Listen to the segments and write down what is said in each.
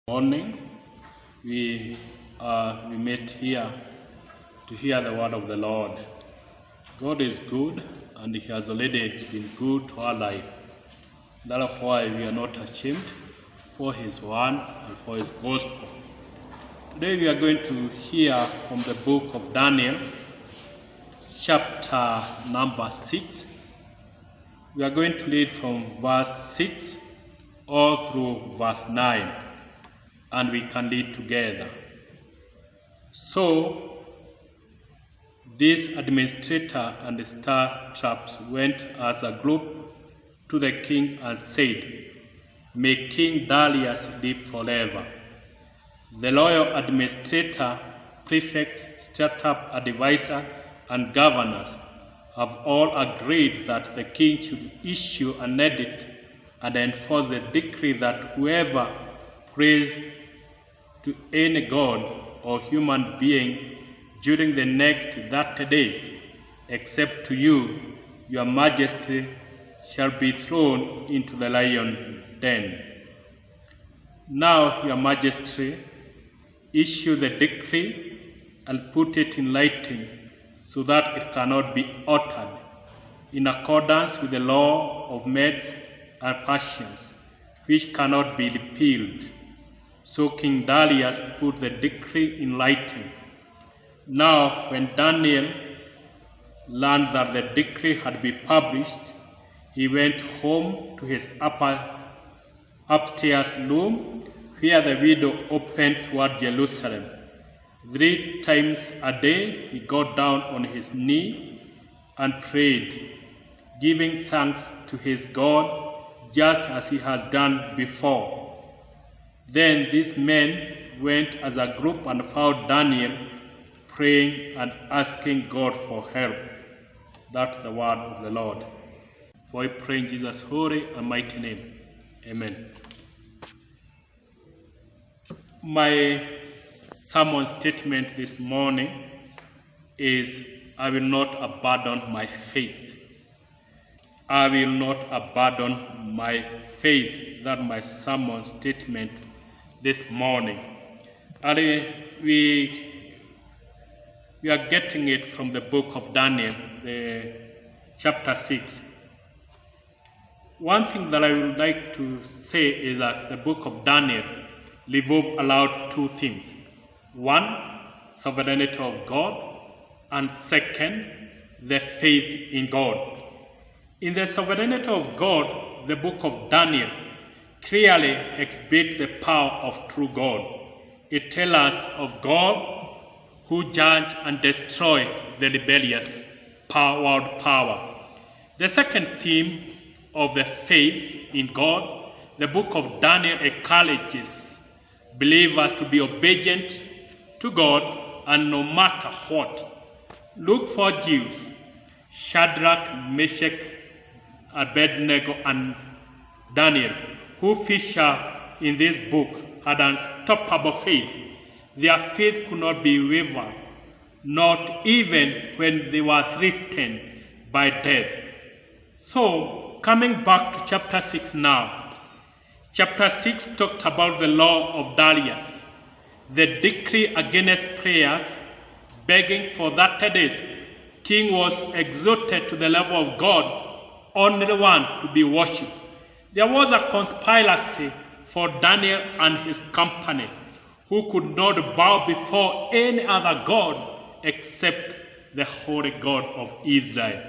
Morning. We met here to hear the word of the Lord. God is good, and He has already been good to our life. That's why we are not ashamed for His word and for His gospel. Today we are going to hear from the book of Daniel, chapter number 6. We are going to read from verse 6 all through verse 9. And we can read together. So, this administrator and the satraps went as a group to the king and said, "May King Darius live forever." The loyal administrator, prefect, satrap, advisor, and governors have all agreed that the king should issue an edict and enforce the decree that whoever prays to any god or human being during the next 30 days, except to you, your majesty, shall be thrown into the lion den. Now, your majesty, issue the decree and put it in writing so that it cannot be altered, in accordance with the law of Medes and Persians, which cannot be repealed. So King Darius put the decree in writing. Now, when Daniel learned that the decree had been published, he went home to his upstairs room, where the window opened toward Jerusalem. 3 times a day he got down on his knee and prayed, giving thanks to his God, just as he has done before. Then these men went as a group and found Daniel praying and asking God for help. That's the word of the Lord. For I pray in Jesus' holy and mighty name. Amen. My sermon statement this morning is, I will not abandon my faith. I will not abandon my faith. That's my sermon statement this morning. And we are getting it from the book of Daniel, chapter 6. One thing that I would like to say is that the book of Daniel revolves around 2 themes. One, sovereignty of God, and second, the faith in God. In the sovereignty of God, the book of Daniel clearly exhibits the power of true God. It tells us of God who judge and destroy the rebellious world power. The second theme of the faith in God, the book of Daniel encourages believers to be obedient to God and no matter what. Look for Jews, Shadrach, Meshach, Abednego, and Daniel, who feature in this book, had unstoppable faith. Their faith could not be wavered, not even when they were threatened by death. So, coming back to chapter 6 now. Chapter 6 talked about the law of Darius, the decree against prayers, begging for 30 days. King was exalted to the level of God, only one to be worshipped. There was a conspiracy for Daniel and his company, who could not bow before any other God except the holy God of Israel.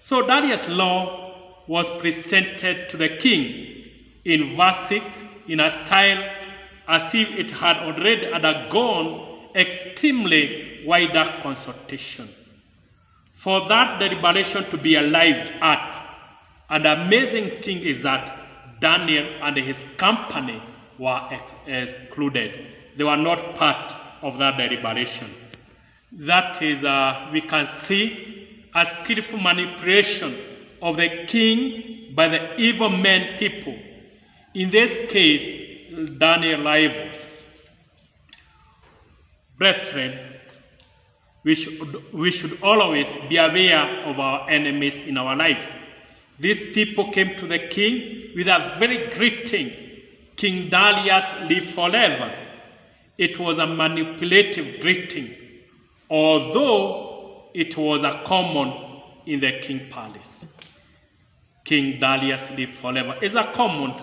So Darius' law was presented to the king in verse 6 in a style as if it had already undergone extremely wider consultation. For that deliberation to be arrived at, and the amazing thing is that Daniel and his company were excluded. They were not part of that deliberation. That is, we can see a skillful manipulation of the king by the evil men people. In this case, Daniel rivals. Brethren, we should always be aware of our enemies in our lives. These people came to the king with a very greeting King Darius live forever, it was a manipulative greeting, although it was a common in the king palace. King Darius live forever is a common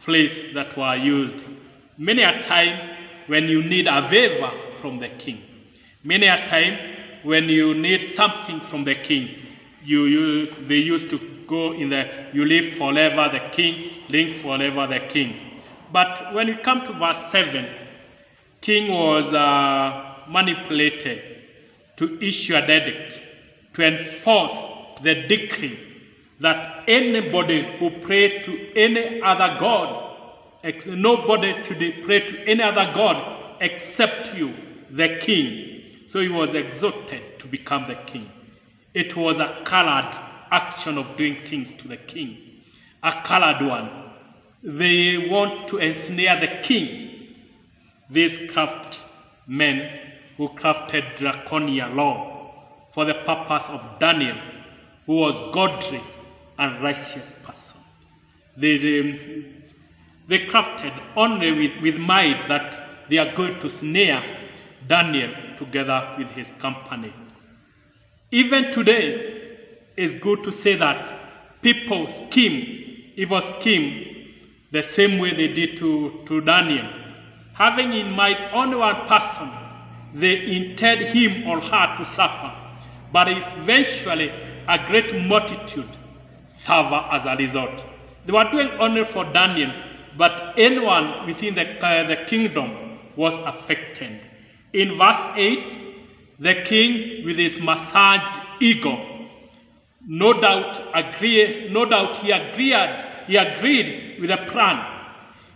phrase that were used many a time when you need a favor from the king. Many a time when you need something from the king, they used to go in the you live forever the king, live forever the king. But when you come to verse 7, king was manipulated to issue a edict to enforce the decree that anybody who prayed to any other god, nobody should pray to any other god except you, the king. So he was exhorted to become the king. It was a colored action of doing things to the king, a colored one. They want to ensnare the king. These craft men who crafted draconian law for the purpose of Daniel, who was godly and righteous person. They crafted only with might that they are going to snare Daniel together with his company. Even today, it's good to say that people evil scheme, the same way they did to Daniel. Having in mind only one person, they intend him or her to suffer, but eventually a great multitude suffer as a result. They were doing only for Daniel, but anyone within the kingdom was affected. In verse 8, the king with his massaged ego, no doubt he agreed with the plan.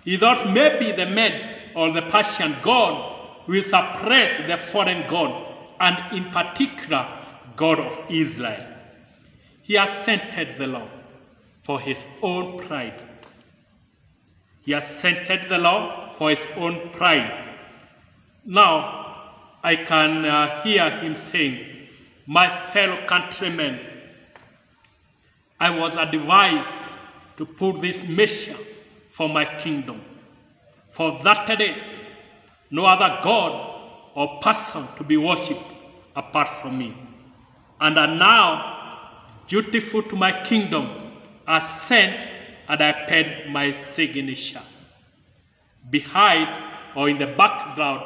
He thought maybe the Medes or the Persian god will suppress the foreign god, and in particular, God of Israel. He assented the law for his own pride. He assented the law for his own pride. Now, I can hear him saying, my fellow countrymen, I was advised to put this measure for my kingdom. For that it is no other god or person to be worshipped apart from me. And are now dutiful to my kingdom, are sent, and I paid my signature. Behind or in the background,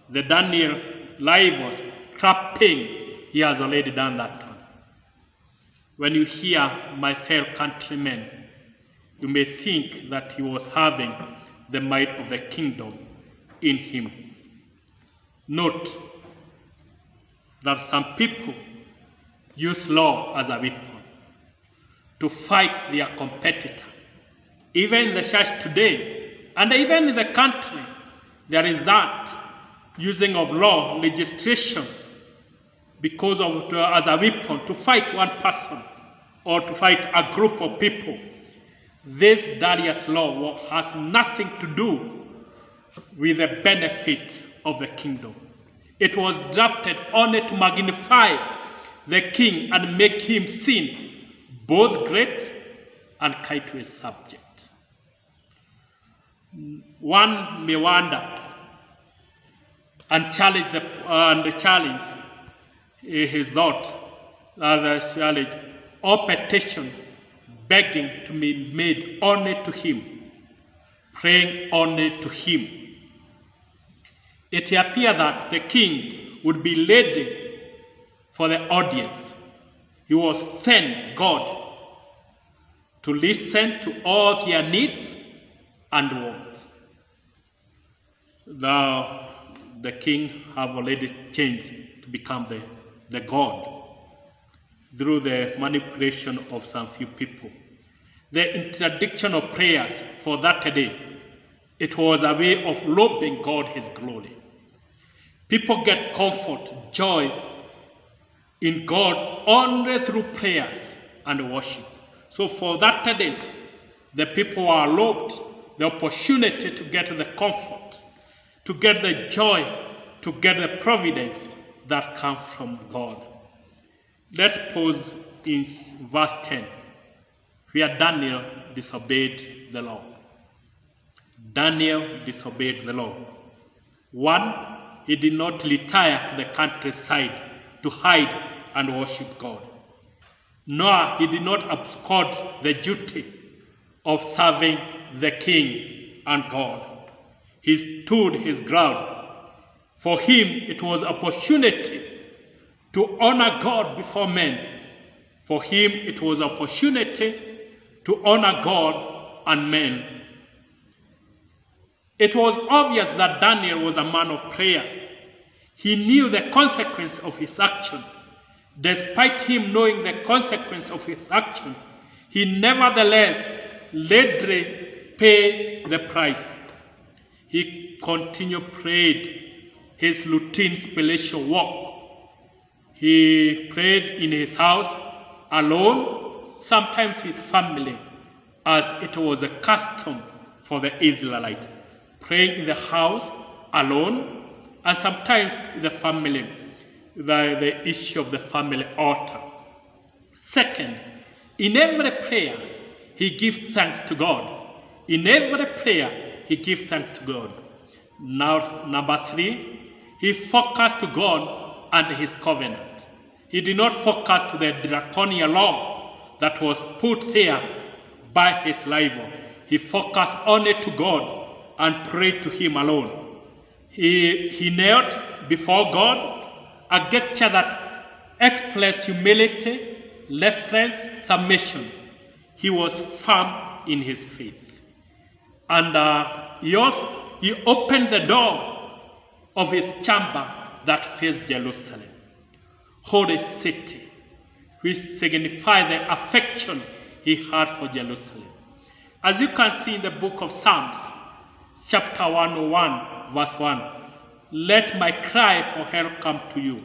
the Daniel rivals clapping. He has already done that one. When you hear my fellow countrymen, you may think that he was having the might of the kingdom in him. Note that some people use law as a weapon to fight their competitor. Even in the church today, and even in the country, there is that using of law, legislation, because of as a weapon to fight one person or to fight a group of people. This Darius law has nothing to do with the benefit of the kingdom. It was drafted only to magnify the king and make him seem both great and kind to his subject. One may wonder and challenge his thought, challenge or petition, begging to be made only to him, praying only to him. It appeared that the king would be ready for the audience. He was thank God to listen to all their needs and wants. Now, the king have already changed to become the God through the manipulation of some few people. The interdiction of prayers for that day, it was a way of robbing God his glory. People get comfort, joy in God only through prayers and worship. So for that days, the people are robbed the opportunity to get the comfort, to get the joy, to get the providence that comes from God. Let's pause in verse 10, where Daniel disobeyed the law. Daniel disobeyed the law. 1, he did not retire to the countryside to hide and worship God. Nor he did not abscond the duty of serving the king and God. He stood his ground. For him, it was opportunity to honor God before men. For him, it was opportunity to honor God and men. It was obvious that Daniel was a man of prayer. He knew the consequence of his action. Despite him knowing the consequence of his action, he nevertheless readily paid the price. He continued prayed his routine spiritual walk. He prayed in his house alone, sometimes with family, as it was a custom for the Israelites. Praying in the house alone, and sometimes with the family, the issue of the family altar. Second, in every prayer, he gives thanks to God. In every prayer, he gives thanks to God. Now, number 3, he focused to God and his covenant. He did not focus to the draconian law that was put there by his rival. He focused only to God and prayed to him alone. He knelt before God, a gesture that expressed humility, reverence, submission. He was firm in his faith. And he opened the door of his chamber that faced Jerusalem, holy city, which signified the affection he had for Jerusalem. As you can see in the book of Psalms, chapter 101, verse 1, let my cry for help come to you.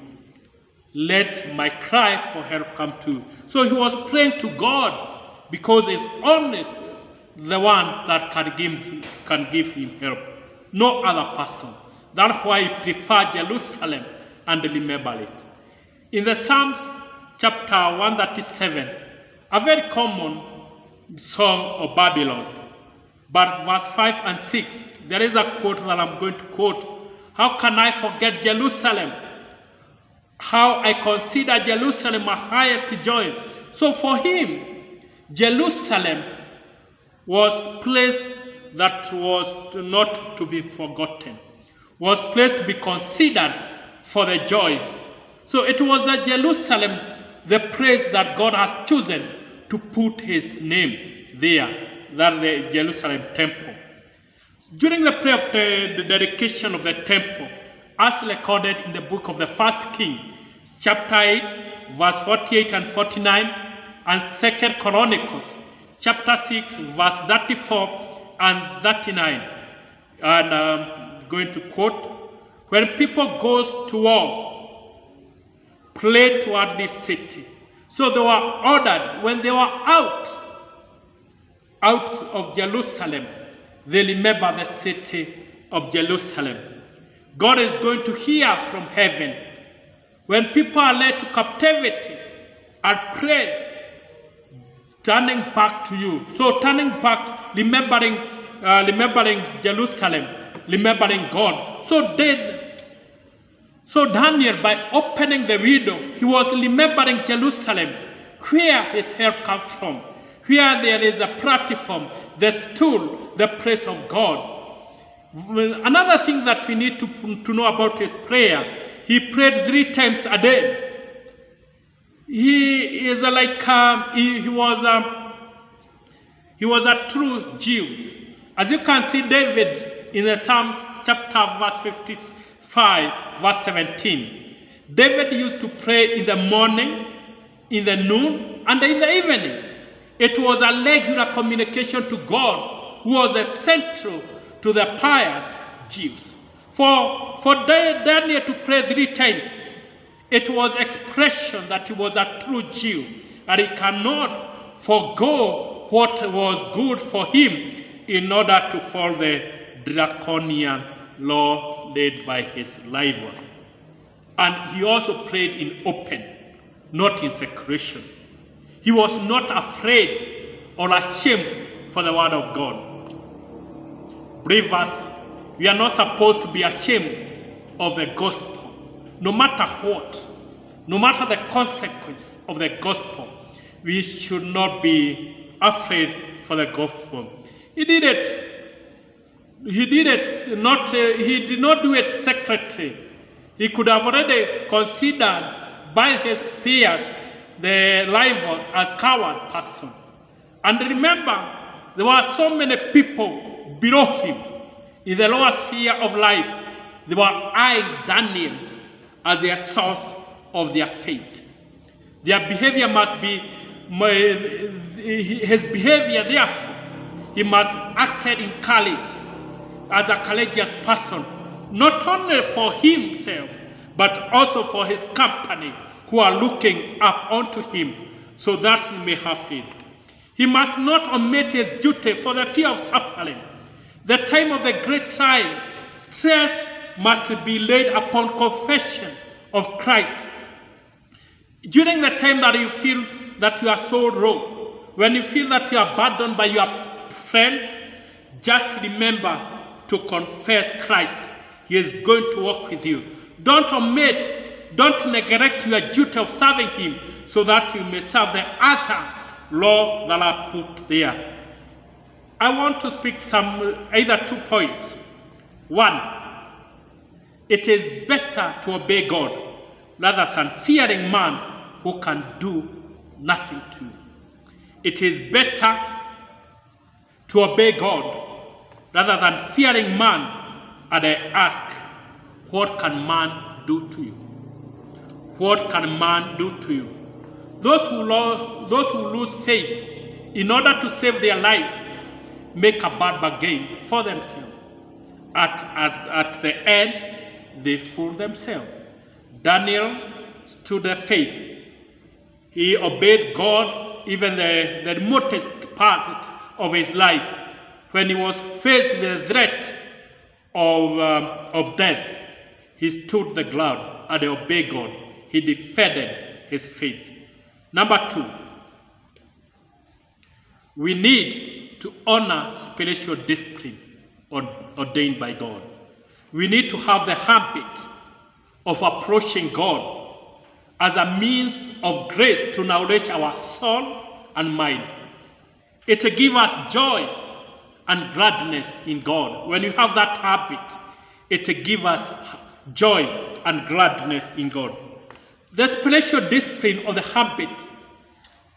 Let my cry for help come to you. So he was praying to God because it's only the one that can give him help, no other person. That's why he preferred Jerusalem and remember it. In the Psalms chapter 137, a very common song of Babylon, but verse 5 and 6, there is a quote that I'm going to quote. How can I forget Jerusalem? How I consider Jerusalem my highest joy. So for him, Jerusalem was a place that was not to be forgotten, was a place to be considered for the joy. So it was at Jerusalem, the place that God has chosen to put his name there, that the Jerusalem temple. During the prayer of the dedication of the temple, as recorded in the book of the First King, chapter 8, verse 48 and 49, and 2 Chronicles, chapter 6, verse 34 and 39. And I'm going to quote, when people goes to war, pray toward this city. So they were ordered, when they were out of Jerusalem, they remember the city of Jerusalem. God is going to hear from heaven. When people are led to captivity and pray, turning back to you. So turning back, remembering Jerusalem, remembering God. So Daniel, by opening the window, he was remembering Jerusalem, where his help comes from, where there is a platform, the stool, the place of God. Another thing that we need to know about his prayer, he prayed 3 times a day. He was a true Jew. As you can see, David in the Psalms chapter verse 55, verse 17. David used to pray in the morning, in the noon, and in the evening. It was a regular communication to God, who was essential to the pious Jews. For Daniel to pray 3 times, it was expression that he was a true Jew, and he cannot forego what was good for him in order to follow the draconian law led by his rivals. And he also prayed in open, not in secretion. He was not afraid or ashamed for the word of God. Believers, we are not supposed to be ashamed of the gospel, no matter what, no matter the consequence of the gospel. We should not be afraid for the gospel. He did did not do it secretly. He could have already considered by his peers the rival as coward person. And remember, there were so many people below him in the lower sphere of life. They were eyeing Daniel as their source of their faith. Their behavior must be, his behavior, therefore, he must act in courage as a courageous person, not only for himself, but also for his company who are looking up unto him, so that he may have faith. He must not omit his duty for the fear of suffering. The time of the great trial, stress must be laid upon confession of Christ. During the time that you feel that you are so low, when you feel that you are abandoned by your friends, just remember to confess Christ. He is going to walk with you. Don't omit, don't neglect your duty of serving him, so that you may serve the other law that are put there. I want to speak either 2 points. One, it is better to obey God rather than fearing man who can do nothing to you. It is better to obey God rather than fearing man. And I ask, what can man do to you? What can man do to you? Those who lose faith in order to save their life make a bad bargain for themselves. At the end, they fool themselves. Daniel stood the faith. He obeyed God even the remotest part of his life. When he was faced with the threat of death, he stood the ground and obeyed God. He defended his faith. Number 2, we need to honor spiritual discipline ordained by God. We need to have the habit of approaching God as a means of grace to nourish our soul and mind. It gives us joy and gladness in God. When you have that habit, it gives us joy and gladness in God. The spiritual discipline of the habit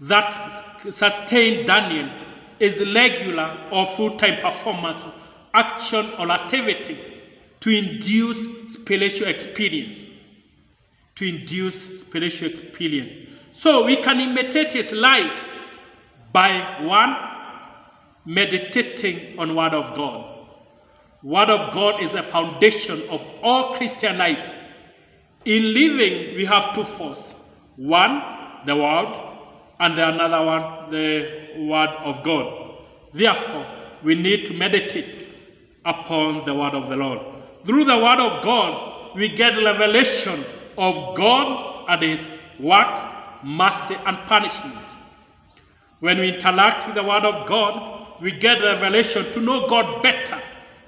that sustained Daniel is regular or full-time performance, action or activity to induce spiritual experience. So we can imitate his life by 1, meditating on Word of God. Word of God is the foundation of all Christian life. In living, we have 2 forces. 1, the Word, and another one, the Word of God. Therefore, we need to meditate upon the Word of the Lord. Through the Word of God, we get revelation of God and his work, mercy, and punishment. When we interact with the Word of God, we get revelation to know God better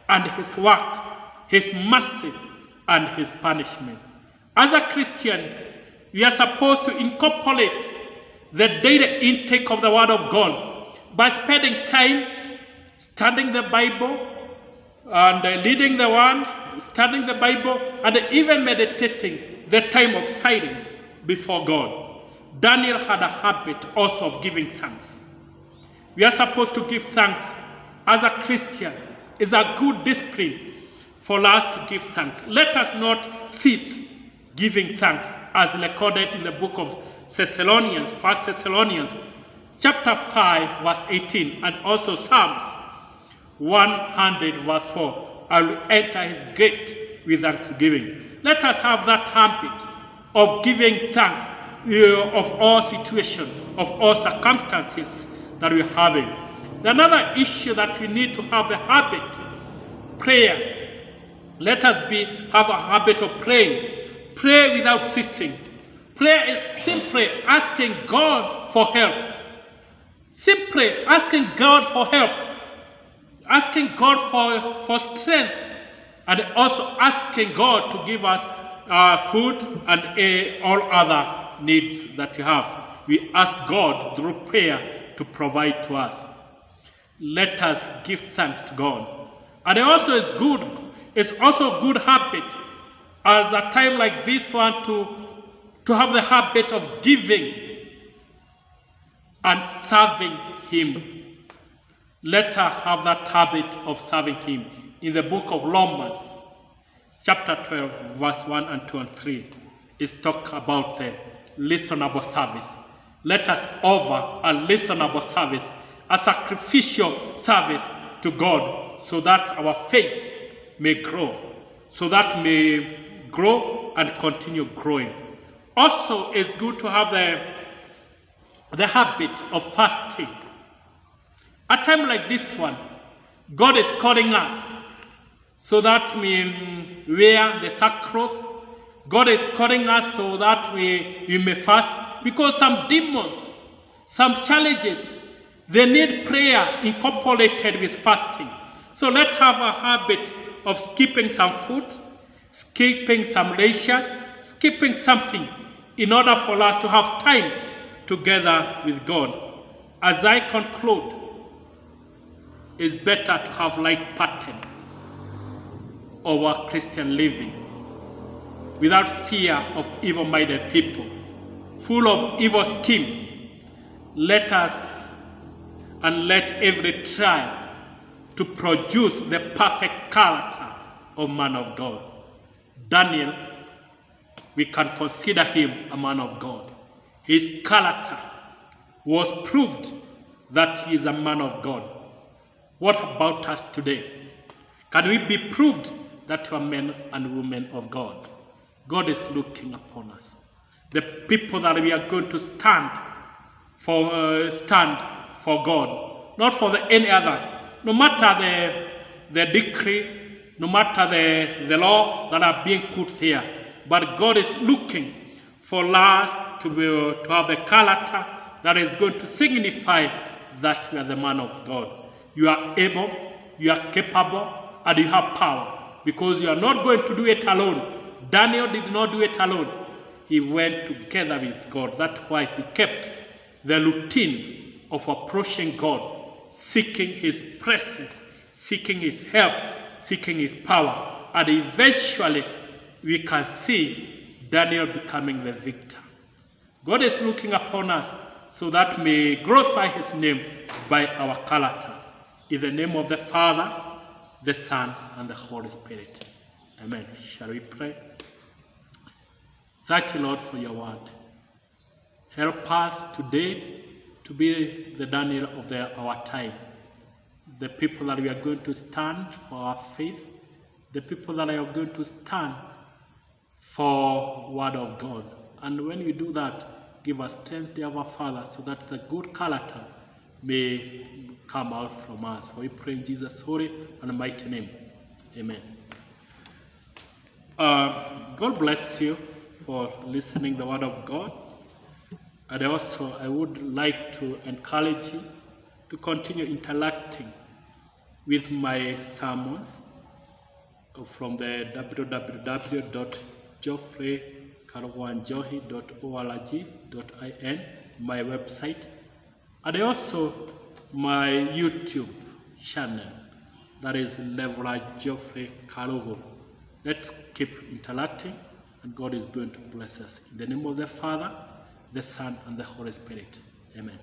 and his work, his mercy, and his punishment. As a Christian, we are supposed to incorporate the daily intake of the Word of God by spending time studying the Bible and reading the Word, studying the Bible, and even meditating the time of silence before God. Daniel had a habit also of giving thanks. We are supposed to give thanks as a Christian. It's a good discipline for us to give thanks. Let us not cease giving thanks as recorded in the book of Thessalonians, 1 Thessalonians, chapter 5, verse 18, and also Psalms 100, verse 4. I will enter his gate with thanksgiving. Let us have that habit of giving thanks of all situations, of all circumstances that we're having. Another issue that we need to have the habit, prayers. Let us have a habit of praying. Pray without ceasing. Prayer is simply asking God for help. Simply asking God for help. asking God for strength, and also asking God to give us food and all other needs that you have. We ask God through prayer to provide to us. Let us give thanks to God. And it's also a good habit at a time like this one to have the habit of giving and serving Him. Let us have that habit of serving Him. In the book of Romans, chapter 12, verse 1 and 2 and 3, is talk about the listenable service. Let us offer a listenable service, a sacrificial service to God, so that our faith may grow, so that may grow and continue growing. Also, it's good to have the habit of fasting. A time like this one, God is calling us so that we wear the sackcloth. God is calling us so that we may fast, because some demons, some challenges, they need prayer incorporated with fasting. So let's have a habit of skipping some food, skipping some leisures, skipping something in order for us to have time together with God. As I conclude, it's better to have like pattern of our Christian living, without fear of evil-minded people, full of evil scheme. Let us and let every trial to produce the perfect character of man of God. Daniel, we can consider him a man of God. His character was proved that he is a man of God. What about us today? Can we be proved that we are men and women of God? God is looking upon us. The people that we are going to stand for God, not for any other. No matter the decree, no matter the law that are being put here, but God is looking for us to have a character that is going to signify that we are the man of God. You are able, you are capable, and you have power, because you are not going to do it alone. Daniel did not do it alone. He went together with God. That's why he kept the routine of approaching God, seeking His presence, seeking His help, seeking His power. And eventually, we can see Daniel becoming the victor. God is looking upon us so that we glorify His name by our character. In the name of the Father, the Son, and the Holy Spirit. Amen. Shall we pray? Thank you, Lord, for your word. Help us today to be the Daniel of our time. The people that we are going to stand for our faith. The people that are going to stand for word of God. And when we do that, give us strength, dear our Father, so that the good character may come out from us. For we pray in Jesus' holy and mighty name. Amen. God bless you for listening the word of God. And also, I would like to encourage you to continue interacting with my sermons from the www.geoffreykarwanjohi.org.in, my website, and also my YouTube channel, that is Leverage Geoffrey Karugu. Let's keep interacting, and God is going to bless us. In the name of the Father, the Son, and the Holy Spirit. Amen.